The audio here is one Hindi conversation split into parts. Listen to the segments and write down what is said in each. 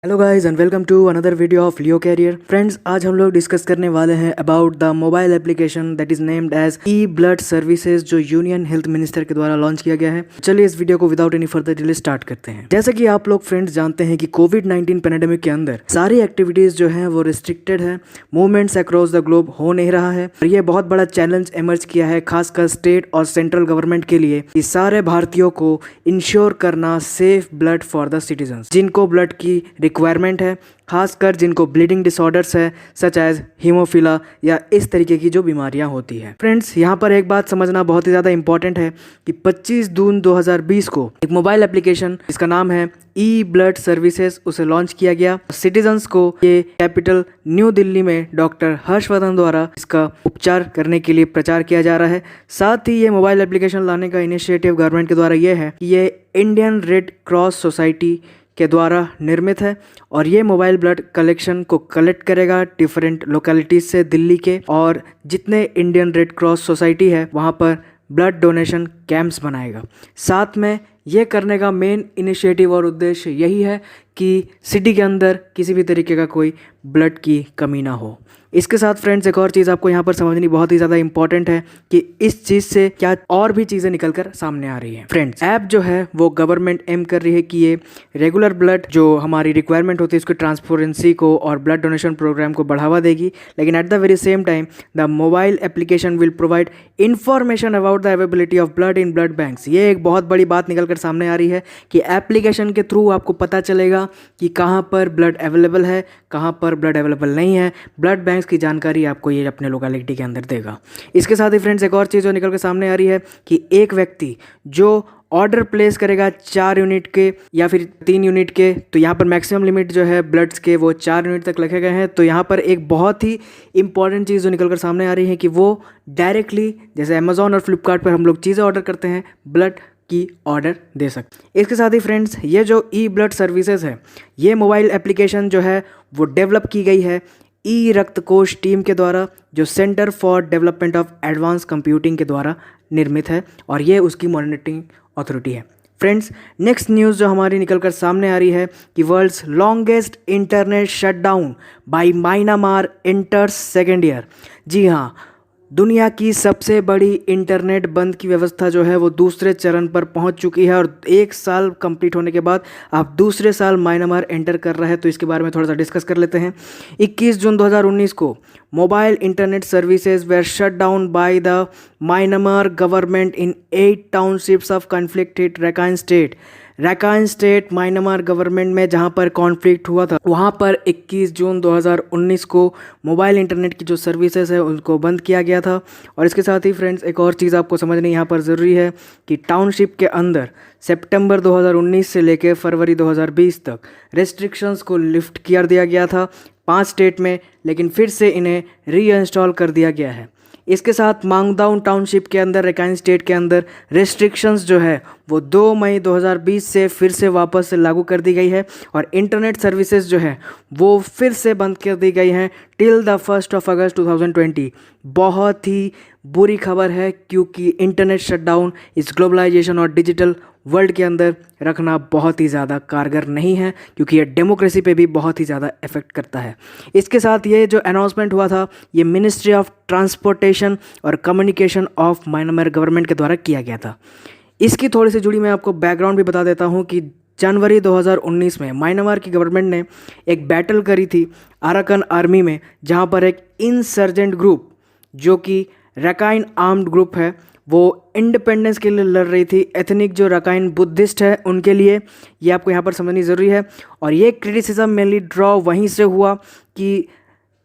Hello guys and welcome to another video of Leo Career. Friends, आज हम लोग डिस्कस करने वाले हैं about the mobile application that is named as e blood services, जो यूनियन हेल्थ मिनिस्टर के द्वारा लॉन्च किया गया है। चलिए इस वीडियो को without any further delay start करते हैं। जैसे कि आप लोग फ्रेंड्स जानते हैं कि कोविड-19 पैंडेमिक के अंदर सारी एक्टिविटीज जो है वो रिस्ट्रिक्टेड है, मूवमेंट्स अक्रॉस द ग्लोब हो नहीं रहा है और ये बहुत बड़ा चैलेंज एमर्ज किया है खासकर स्टेट और सेंट्रल गवर्नमेंट के लिए कि सारे भारतीयों को इंश्योर करना safe blood for the citizens, जिनको ब्लड की रिक्वायरमेंट है, खासकर जिनको ब्लीडिंग डिसऑर्डर्स है सच एज हीमोफिला या इस तरीके की जो बीमारियां होती है। फ्रेंड्स, यहाँ पर एक बात समझना बहुत ही ज़्यादा इंपॉर्टेंट है कि 25 जून 2020 को एक मोबाइल एप्लीकेशन जिसका नाम है ई ब्लड सर्विसेज उसे लॉन्च किया गया। सिटीजन्स को ये कैपिटल न्यू दिल्ली में डॉक्टर हर्षवर्धन द्वारा इसका उपचार करने के लिए प्रचार किया जा रहा है। साथ ही ये मोबाइल एप्लीकेशन लाने का इनिशिएटिव गवर्नमेंट के द्वारा ये है कि ये इंडियन रेड क्रॉस सोसाइटी के द्वारा निर्मित है और ये मोबाइल ब्लड कलेक्शन को कलेक्ट करेगा डिफरेंट लोकेलिटीज से दिल्ली के, और जितने इंडियन रेड क्रॉस सोसाइटी है वहाँ पर ब्लड डोनेशन कैंप्स बनाएगा। साथ में ये करने का मेन इनिशिएटिव और उद्देश्य यही है कि सिटी के अंदर किसी भी तरीके का कोई ब्लड की कमी ना हो। इसके साथ फ्रेंड्स एक और चीज़ आपको यहाँ पर समझनी बहुत ही ज़्यादा इंपॉर्टेंट है कि इस चीज़ से क्या और भी चीज़ें निकल कर सामने आ रही हैं। फ्रेंड्स, ऐप जो है वो गवर्नमेंट एम कर रही है कि ये रेगुलर ब्लड जो हमारी रिक्वायरमेंट होती है उसकी ट्रांसपेरेंसी को और ब्लड डोनेशन प्रोग्राम को बढ़ावा देगी, लेकिन at the very same time the mobile application will provide information about the availability of blood in blood banks. ये एक बहुत बड़ी बात निकल कर सामने आ रही है कि एप्लीकेशन के थ्रू आपको पता चलेगा कि कहाँ पर ब्लड अवेलेबल है, कहाँ पर ब्लड अवेलेबल नहीं है। ब्लड बैंक्स की जानकारी आपको ये अपने लोकेलिटी के अंदर देगा। इसके साथ ही फ्रेंड्स एक और चीज़ जो निकल के सामने आ रही है कि एक व्यक्ति जो ऑर्डर प्लेस करेगा 4 यूनिट के या फिर 3 यूनिट के, तो यहाँ पर मैक्सिमम लिमिट जो है ब्लड्स के वो 4 यूनिट तक रखे गए हैं। तो यहाँ पर एक बहुत ही इंपॉर्टेंट चीज़ जो निकल कर सामने आ रही है कि वो डायरेक्टली जैसे अमेजोन और फ्लिपकार्ट पर हम लोग चीज़ें ऑर्डर करते हैं, ब्लड की ऑर्डर दे सकते। इसके साथ ही फ्रेंड्स ये जो ई ब्लड सर्विसेज है, ये मोबाइल एप्लीकेशन जो है वो डेवलप की गई है ई रक्त कोश टीम के द्वारा, जो Centre for Development of Advance Computing के द्वारा निर्मित है और ये उसकी मॉनिटरिंग अथॉरिटी है। फ्रेंड्स, नेक्स्ट न्यूज़ जो हमारी निकलकर सामने आ रही है कि world's longest internet shutdown by Myanmar enters second year. जी हाँ, दुनिया की सबसे बड़ी इंटरनेट बंद की व्यवस्था जो है वो दूसरे चरण पर पहुंच चुकी है और 1 साल कंप्लीट होने के बाद आप दूसरे साल म्यांमार एंटर कर रहा है। तो इसके बारे में थोड़ा सा डिस्कस कर लेते हैं। 21 जून 2019 को mobile internet services were shut down by the Myanmar government in 8 townships of conflicted Rakhine state Myanmar government में जहां पर कॉन्फ्लिक्ट हुआ था वहां पर 21 जून 2019 को मोबाइल इंटरनेट की जो सर्विसेज है उनको बंद किया गया था। और इसके साथ ही फ्रेंड्स एक और चीज़ आपको समझनी यहाँ पर ज़रूरी है कि टाउनशिप के अंदर सितंबर 2019 से लेकर फरवरी 2020 तक रेस्ट्रिक्शंस को लिफ्ट कर दिया गया था 5 स्टेट में, लेकिन फिर से इन्हें रीइंस्टॉल कर दिया गया है। इसके साथ मांगदाउन टाउनशिप के अंदर रैकाइन स्टेट के अंदर रेस्ट्रिक्शंस जो है वो 2 मई 2020 से फिर से वापस से लागू कर दी गई है और इंटरनेट सर्विसेज जो है वो फिर से बंद कर दी गई हैं टिल द 1 अगस्त 2020। बहुत ही बुरी खबर है क्योंकि इंटरनेट शटडाउन इस ग्लोबलाइजेशन और डिजिटल वर्ल्ड के अंदर रखना बहुत ही ज़्यादा कारगर नहीं है, क्योंकि ये डेमोक्रेसी पे भी बहुत ही ज़्यादा इफेक्ट करता है। इसके साथ ये जो अनाउंसमेंट हुआ था ये मिनिस्ट्री ऑफ ट्रांसपोर्टेशन और कम्युनिकेशन ऑफ म्यांमार गवर्नमेंट के द्वारा किया गया था। इसकी थोड़ी सी जुड़ी मैं आपको बैकग्राउंड भी बता देता हूँ कि जनवरी 2019 में म्यांमार की गवर्नमेंट ने एक बैटल करी थी अराकन आर्मी में, जहाँ पर एक इंसर्जेंट ग्रुप जो कि रैकाइन आर्म्ड ग्रुप है वो इंडिपेंडेंस के लिए लड़ रही थी। एथनिक जो रकाइन बुद्धिस्ट है उनके लिए, ये आपको यहाँ पर समझनी ज़रूरी है। और ये क्रिटिसिज्म मेनली ड्रॉ वहीं से हुआ कि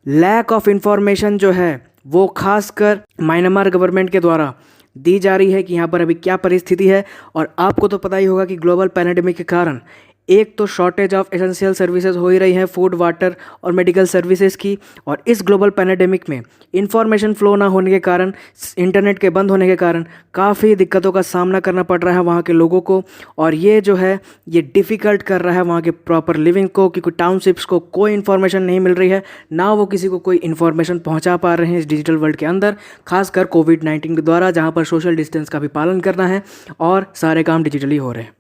लैक ऑफ इंफॉर्मेशन जो है वो खासकर म्यांमार गवर्नमेंट के द्वारा दी जा रही है कि यहाँ पर अभी क्या परिस्थिति है। और आपको तो पता ही होगा कि ग्लोबल पैंडेमिक के कारण एक तो शॉर्टेज ऑफ एसेंशियल सर्विसेज हो ही रही है, फूड, वाटर और मेडिकल सर्विसेज की, और इस ग्लोबल पैंडेमिक में इंफॉर्मेशन फ्लो ना होने के कारण, इंटरनेट के बंद होने के कारण काफ़ी दिक्कतों का सामना करना पड़ रहा है वहाँ के लोगों को। और ये जो है ये डिफ़िकल्ट कर रहा है वहाँ के प्रॉपर लिविंग को, क्योंकि टाउनशिप्स को कोई इन्फॉर्मेशन नहीं मिल रही है, ना वो किसी को कोई इन्फॉर्मेशन पहुँचा पा रहे हैं इस डिजिटल वर्ल्ड के अंदर, खासकर कोविड-19 के द्वारा, जहाँ पर सोशल डिस्टेंस का भी पालन करना है और सारे काम डिजिटली हो रहे हैं।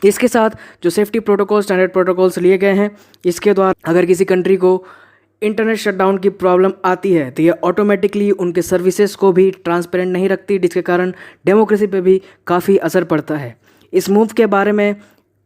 इसके साथ जो सेफ्टी प्रोटोकॉल, स्टैंडर्ड प्रोटोकॉल्स लिए गए हैं, इसके द्वारा अगर किसी कंट्री को इंटरनेट शटडाउन की प्रॉब्लम आती है तो ये ऑटोमेटिकली उनके सर्विसेज को भी ट्रांसपेरेंट नहीं रखती, जिसके कारण डेमोक्रेसी पे भी काफ़ी असर पड़ता है। इस मूव के बारे में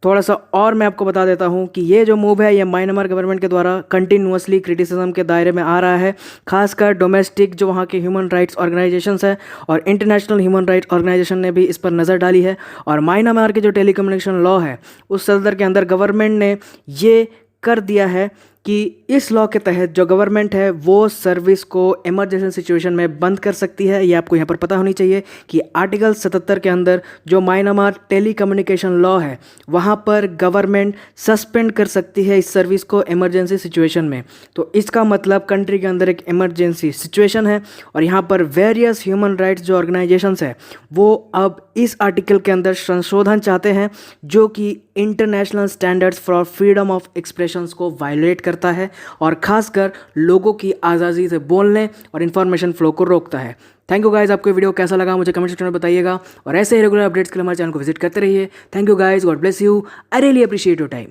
थोड़ा सा और मैं आपको बता देता हूँ कि ये जो मूव है ये म्यांमार गवर्नमेंट के द्वारा कंटिन्यूअसली क्रिटिसिज्म के दायरे में आ रहा है, खासकर डोमेस्टिक जो वहाँ के ह्यूमन राइट्स ऑर्गेनाइजेशंस है और इंटरनेशनल ह्यूमन राइट्स ऑर्गेनाइजेशन ने भी इस पर नज़र डाली है। और म्यांमार के जो टेलीकम्युनिकेशन लॉ है उस सदर के अंदर गवर्नमेंट ने ये कर दिया है कि इस लॉ के तहत जो गवर्नमेंट है वो सर्विस को इमरजेंसी सिचुएशन में बंद कर सकती है। ये आपको यहाँ पर पता होनी चाहिए कि आर्टिकल 77 के अंदर जो म्यांमार टेलीकम्युनिकेशन लॉ है वहाँ पर गवर्नमेंट सस्पेंड कर सकती है इस सर्विस को इमरजेंसी सिचुएशन में। तो इसका मतलब कंट्री के अंदर एक इमरजेंसी सिचुएशन है और यहाँ पर वेरियस ह्यूमन राइट्स जो ऑर्गेनाइजेशंस है वो अब इस आर्टिकल के अंदर संशोधन चाहते हैं जो कि international standards for freedom of expressions को वायलेट करता है और खासकर लोगों की आज़ादी से बोलने और इन्फॉर्मेशन फ्लो को रोकता है। थैंक यू गाइज, आपको वीडियो कैसा लगा मुझे कमेंट सेक्शन में बताइएगा और ऐसे ही रेगुलर अपडेट्स के लिए हमारे चैनल को विजिट करते रहिए। Thank you guys, God bless you, I really appreciate your time.